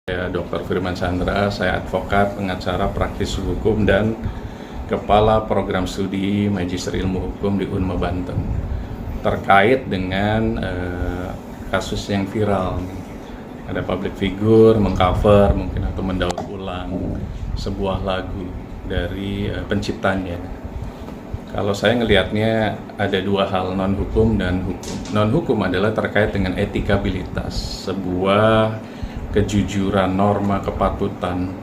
Saya Dr. Firman Chandra, saya advokat, pengacara, praktisi hukum, dan Kepala Program Studi Magister Ilmu Hukum di Unma Banten. Terkait dengan kasus yang viral, ada public figure mengcover mungkin atau mendaur ulang sebuah lagu dari penciptanya. Kalau saya ngelihatnya ada dua hal, non hukum dan hukum. Non hukum adalah terkait dengan etikabilitas, sebuah kejujuran, norma, kepatutan.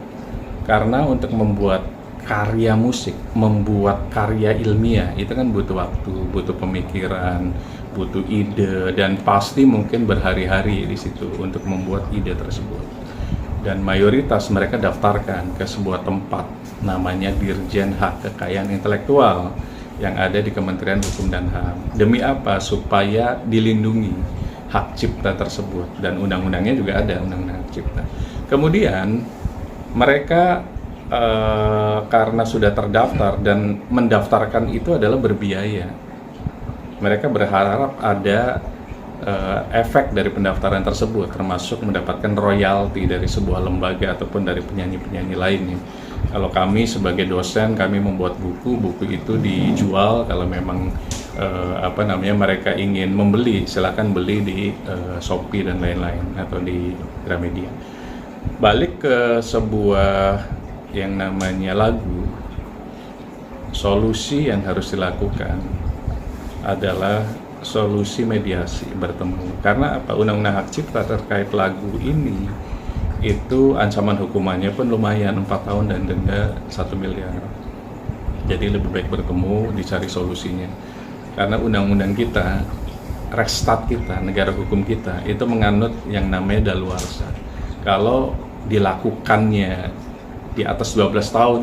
Karena untuk membuat karya musik, membuat karya ilmiah, itu kan butuh waktu, butuh pemikiran, butuh ide, dan pasti mungkin berhari-hari di situ untuk membuat ide tersebut. Dan mayoritas mereka daftarkan ke sebuah tempat, namanya Dirjen Hak Kekayaan Intelektual, yang ada di Kementerian Hukum dan HAM. Demi apa? Supaya dilindungi hak cipta tersebut, dan undang-undangnya juga ada, undang-undang hak cipta. Kemudian mereka karena sudah terdaftar dan mendaftarkan itu adalah berbiaya, mereka berharap ada efek dari pendaftaran tersebut, termasuk mendapatkan royalti dari sebuah lembaga ataupun dari penyanyi-penyanyi lainnya. Kalau kami sebagai dosen, kami membuat buku itu dijual. Kalau memang mereka ingin membeli, silakan beli di Shopee dan lain-lain atau di Gramedia. Balik ke sebuah yang namanya lagu, solusi yang harus dilakukan adalah solusi mediasi, bertemu. Karena apa? Undang-undang hak cipta terkait lagu ini itu ancaman hukumannya pun lumayan, 4 tahun dan denda 1 miliar. Jadi lebih baik bertemu, dicari solusinya. Karena undang-undang kita, restat kita, negara hukum kita itu menganut yang namanya daluarsa. Kalau dilakukannya di atas 12 tahun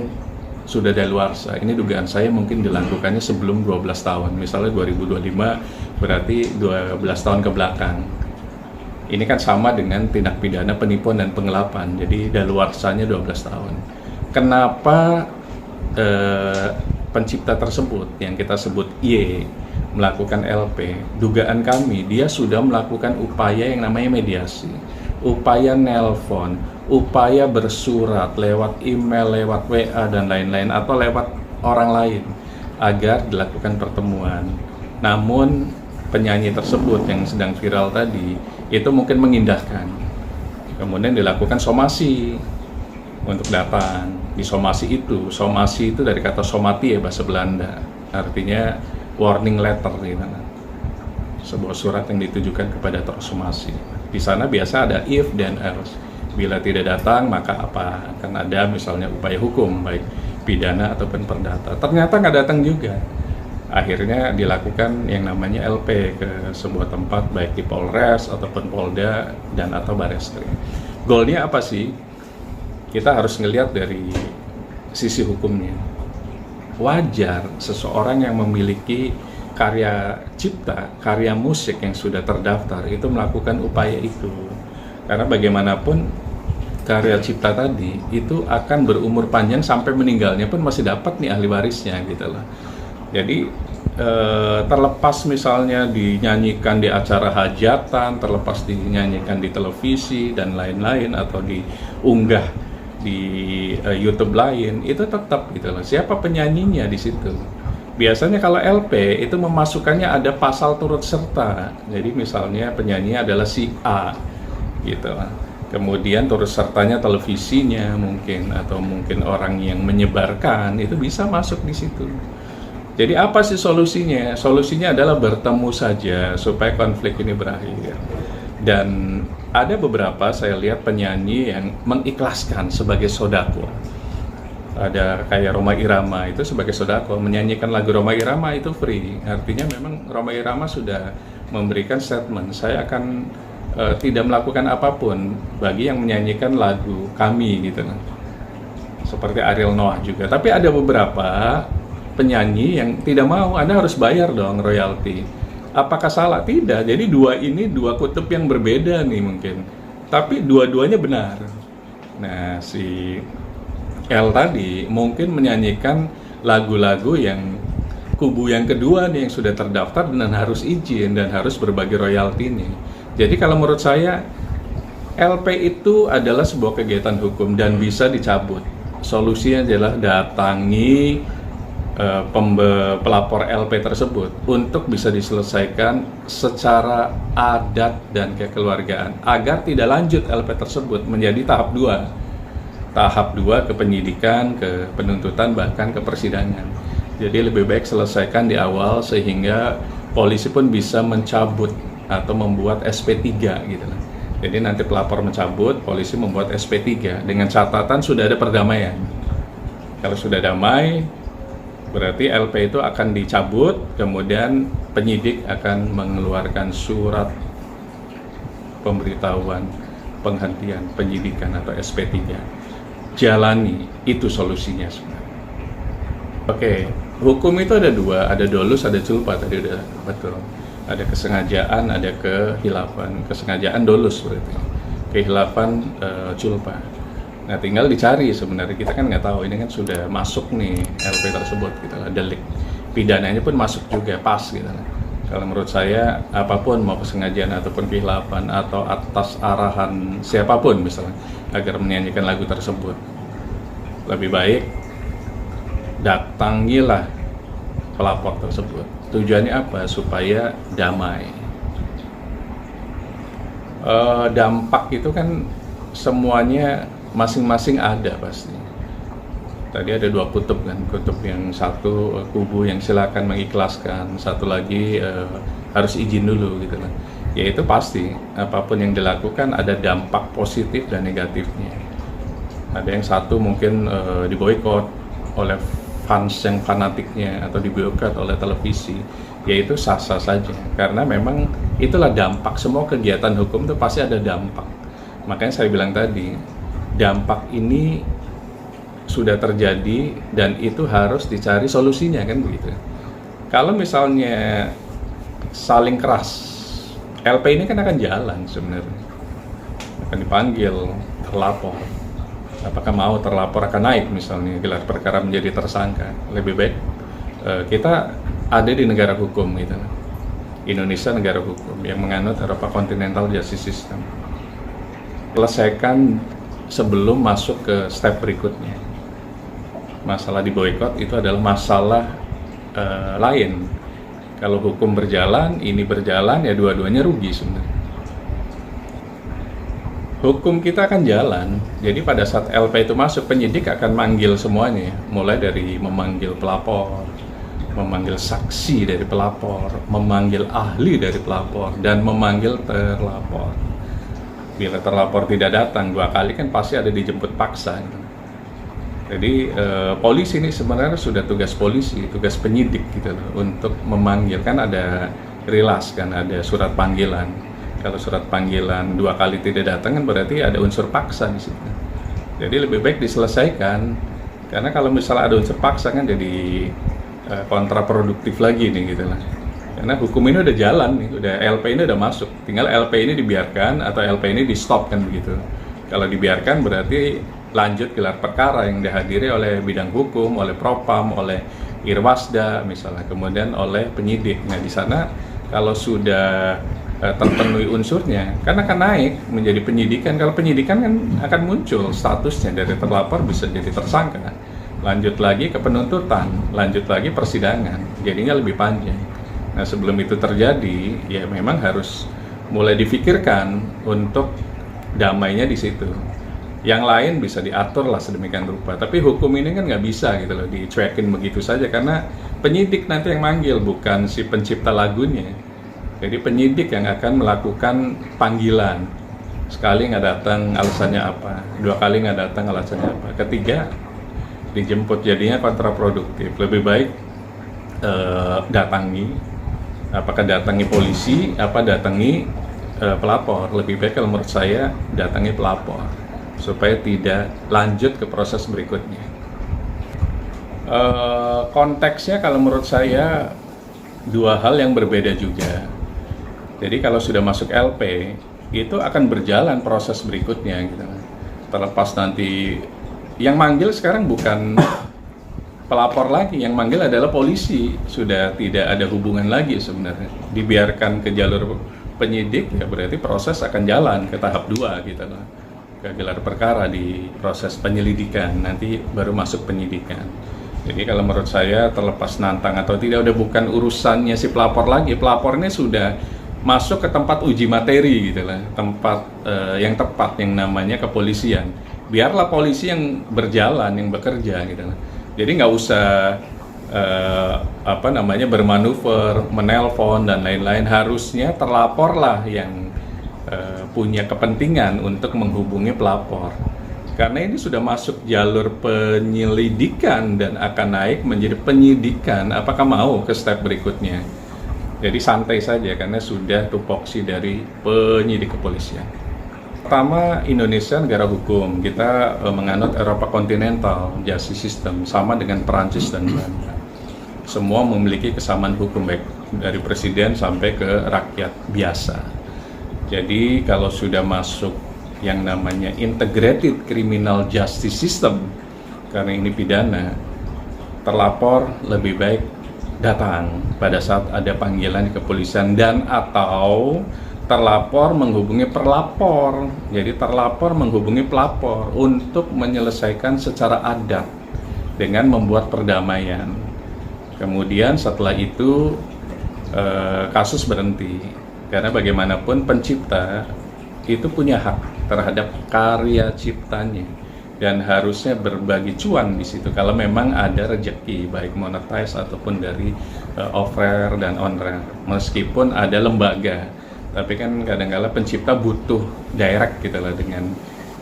sudah daluarsa. Ini dugaan saya mungkin dilakukannya sebelum 12 tahun. Misalnya 2025 berarti 12 tahun ke belakang. Ini kan sama dengan tindak pidana penipuan dan penggelapan. Jadi daluarsanya 12 tahun. Kenapa pencipta tersebut yang kita sebut Y melakukan LP? Dugaan kami dia sudah melakukan upaya yang namanya mediasi, upaya nelpon, upaya bersurat lewat email, lewat WA dan lain-lain, atau lewat orang lain agar dilakukan pertemuan. Namun penyanyi tersebut yang sedang viral tadi itu mungkin mengindahkan. Kemudian dilakukan somasi untuk datang. Disomasi itu dari kata somati ya, bahasa Belanda. Artinya warning letter gitu. Sebuah surat yang ditujukan kepada tersomasi. Di sana biasa ada if dan else. Bila tidak datang maka apa? Akan ada misalnya upaya hukum, baik pidana ataupun perdata. Ternyata nggak datang juga. Akhirnya dilakukan yang namanya LP ke sebuah tempat, baik di Polres ataupun Polda dan atau Bareskrim. Goalnya apa sih? Kita harus ngelihat dari sisi hukumnya. Wajar seseorang yang memiliki karya cipta, karya musik yang sudah terdaftar itu melakukan upaya itu. Karena bagaimanapun karya cipta tadi itu akan berumur panjang sampai meninggalnya pun masih dapat nih ahli warisnya gitu loh. Jadi terlepas misalnya dinyanyikan di acara hajatan, terlepas dinyanyikan di televisi dan lain-lain, atau diunggah di YouTube lain, itu tetap gitu loh. Siapa penyanyinya di situ? Biasanya kalau LP itu memasukkannya ada pasal turut serta. Jadi misalnya penyanyi adalah si A gitu. Kemudian turut sertanya televisinya mungkin, atau mungkin orang yang menyebarkan itu bisa masuk di situ. Jadi apa sih solusinya? Solusinya adalah bertemu saja supaya konflik ini berakhir. Dan ada beberapa saya lihat penyanyi yang mengikhlaskan sebagai sodako. Ada kayak Rhoma Irama itu sebagai sodako, menyanyikan lagu Rhoma Irama itu free. Artinya memang Rhoma Irama sudah memberikan statement, saya akan tidak melakukan apapun bagi yang menyanyikan lagu kami gitu. Seperti Ariel Noah juga. Tapi ada beberapa penyanyi yang tidak mau, Anda harus bayar dong royalti. Apakah salah? Tidak. Jadi dua kutub yang berbeda nih mungkin. Tapi dua-duanya benar. Nah, si L tadi mungkin menyanyikan lagu-lagu yang kubu yang kedua nih yang sudah terdaftar dan harus izin dan harus berbagi royalti nih. Jadi kalau menurut saya LP itu adalah sebuah kegiatan hukum dan bisa dicabut. Solusinya adalah datangi pelapor LP tersebut untuk bisa diselesaikan secara adat dan kekeluargaan agar tidak lanjut LP tersebut menjadi tahap 2 ke penyidikan, ke penuntutan, bahkan ke persidangan. Jadi lebih baik selesaikan di awal sehingga polisi pun bisa mencabut atau membuat SP3 gitu. Jadi nanti pelapor mencabut, polisi membuat SP3 dengan catatan sudah ada perdamaian. Kalau sudah damai, berarti LP itu akan dicabut, kemudian penyidik akan mengeluarkan surat pemberitahuan penghentian penyidikan atau SP3. Jalani, itu solusinya sebenarnya. Oke, hukum itu ada 2, ada dolus, ada culpa, tadi udah betul. Ada kesengajaan, ada kehilafan. Kesengajaan dolus berarti, kehilafan culpa. Nah, tinggal dicari sebenarnya, kita kan nggak tahu, ini kan sudah masuk nih LP tersebut gitu lah, delik pidananya pun masuk juga pas gitu lah. Kalau menurut saya apapun, mau kesengajaan ataupun kehilafan atau atas arahan siapapun misalnya agar menyanyikan lagu tersebut, lebih baik datangilah pelapor tersebut. Tujuannya apa? Supaya damai. Dampak itu kan semuanya masing-masing ada pasti. Tadi ada 2 kutub kan, kutub yang satu kubu yang silakan mengikhlaskan, satu lagi harus izin dulu gitu kan. Ya itu pasti, apapun yang dilakukan ada dampak positif dan negatifnya. Ada yang satu mungkin diboikot oleh fans yang fanatiknya atau diboikot oleh televisi, yaitu sah-sah saja karena memang itulah dampak. Semua kegiatan hukum itu pasti ada dampak. Makanya saya bilang tadi, dampak ini sudah terjadi dan itu harus dicari solusinya kan begitu. Kalau misalnya saling keras, LP ini kan akan jalan sebenarnya, akan dipanggil terlapor. Apakah mau terlapor akan naik misalnya gelar perkara menjadi tersangka. Lebih baik kita ada di negara hukum gitu. Indonesia negara hukum yang menganut Eropa Continental Justice System. Selesaikan sebelum masuk ke step berikutnya. Masalah diboikot itu adalah masalah lain. Kalau hukum berjalan, ini berjalan, ya dua-duanya rugi sebenarnya. Hukum kita akan jalan, jadi pada saat LP itu masuk, penyidik akan manggil semuanya, mulai dari memanggil pelapor, memanggil saksi dari pelapor, memanggil ahli dari pelapor, dan memanggil terlapor. Bila terlapor tidak datang 2 kali kan pasti ada dijemput paksa. Jadi polisi ini sebenarnya sudah tugas polisi, tugas penyidik gitu loh, untuk memanggil. Kan ada rilas kan, ada surat panggilan. Kalau surat panggilan 2 kali tidak datang kan berarti ada unsur paksa di situ. Jadi lebih baik diselesaikan, karena kalau misalnya ada unsur paksa kan jadi kontraproduktif lagi nih gitu lah. Karena hukum ini udah jalan nih, udah LP ini udah masuk, tinggal LP ini dibiarkan atau LP ini di stop kan begitu. Kalau dibiarkan berarti lanjut gelar perkara yang dihadiri oleh bidang hukum, oleh Propam, oleh Irwasda misalnya, kemudian oleh penyidik. Nah di sana kalau sudah terpenuhi unsurnya, kan akan naik menjadi penyidikan. Kalau penyidikan kan akan muncul statusnya dari terlapor bisa jadi tersangka, lanjut lagi ke penuntutan, lanjut lagi persidangan, jadinya lebih panjang. Nah sebelum itu terjadi, ya memang harus mulai difikirkan untuk damainya di situ. Yang lain bisa diatur lah sedemikian rupa, tapi hukum ini kan nggak bisa gitu loh dicuekin begitu saja, karena penyidik nanti yang manggil, bukan si pencipta lagunya. Jadi penyidik yang akan melakukan panggilan. Sekali nggak datang alasannya apa, 2 kali nggak datang alasannya apa, ketiga dijemput, jadinya kontraproduktif. Lebih baik datangi, apakah datangi polisi, apa datangi pelapor. Lebih baik kalau menurut saya datangi pelapor supaya tidak lanjut ke proses berikutnya. Konteksnya kalau menurut saya 2 hal yang berbeda juga. Jadi kalau sudah masuk LP itu akan berjalan proses berikutnya gitu. Terlepas nanti yang manggil sekarang bukan pelapor lagi, yang manggil adalah polisi. Sudah tidak ada hubungan lagi sebenarnya. Dibiarkan ke jalur penyidik, ya berarti proses akan jalan ke tahap 2 gitu loh, ke gelar perkara di proses penyelidikan, nanti baru masuk penyidikan. Jadi kalau menurut saya terlepas nantang atau tidak, udah bukan urusannya si pelapor lagi. Pelapornya sudah masuk ke tempat uji materi gitu lah, tempat yang tepat yang namanya kepolisian. Biarlah polisi yang berjalan, yang bekerja gitu lah. Jadi nggak usah bermanuver, menelpon dan lain-lain. Harusnya terlaporlah yang punya kepentingan untuk menghubungi pelapor. Karena ini sudah masuk jalur penyelidikan dan akan naik menjadi penyidikan, apakah mau ke step berikutnya? Jadi santai saja karena sudah tupoksi dari penyidik kepolisian. Pertama, Indonesia negara hukum, kita menganut Eropa kontinental, justice system, sama dengan Perancis dan Belanda. Semua memiliki kesamaan hukum, baik dari presiden sampai ke rakyat biasa. Jadi kalau sudah masuk yang namanya integrated criminal justice system, karena ini pidana, terlapor lebih baik datang pada saat ada panggilan di kepolisian dan atau terlapor menghubungi pelapor. Jadi terlapor menghubungi pelapor untuk menyelesaikan secara adat dengan membuat perdamaian. Kemudian setelah itu kasus berhenti, karena bagaimanapun pencipta itu punya hak terhadap karya ciptanya dan harusnya berbagi cuan di situ kalau memang ada rezeki, baik monetize ataupun dari off-rare dan on-rare. Meskipun ada lembaga, tapi kan kadang-kala pencipta butuh direct gitu lah dengan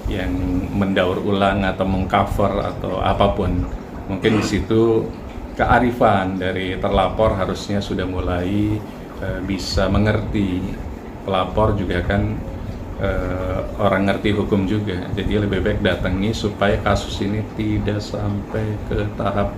yang mendaur ulang atau mengcover atau apapun. Mungkin di situ kearifan dari terlapor harusnya sudah mulai bisa mengerti. Pelapor juga kan orang ngerti hukum juga, jadi lebih baik datangi supaya kasus ini tidak sampai ke tahap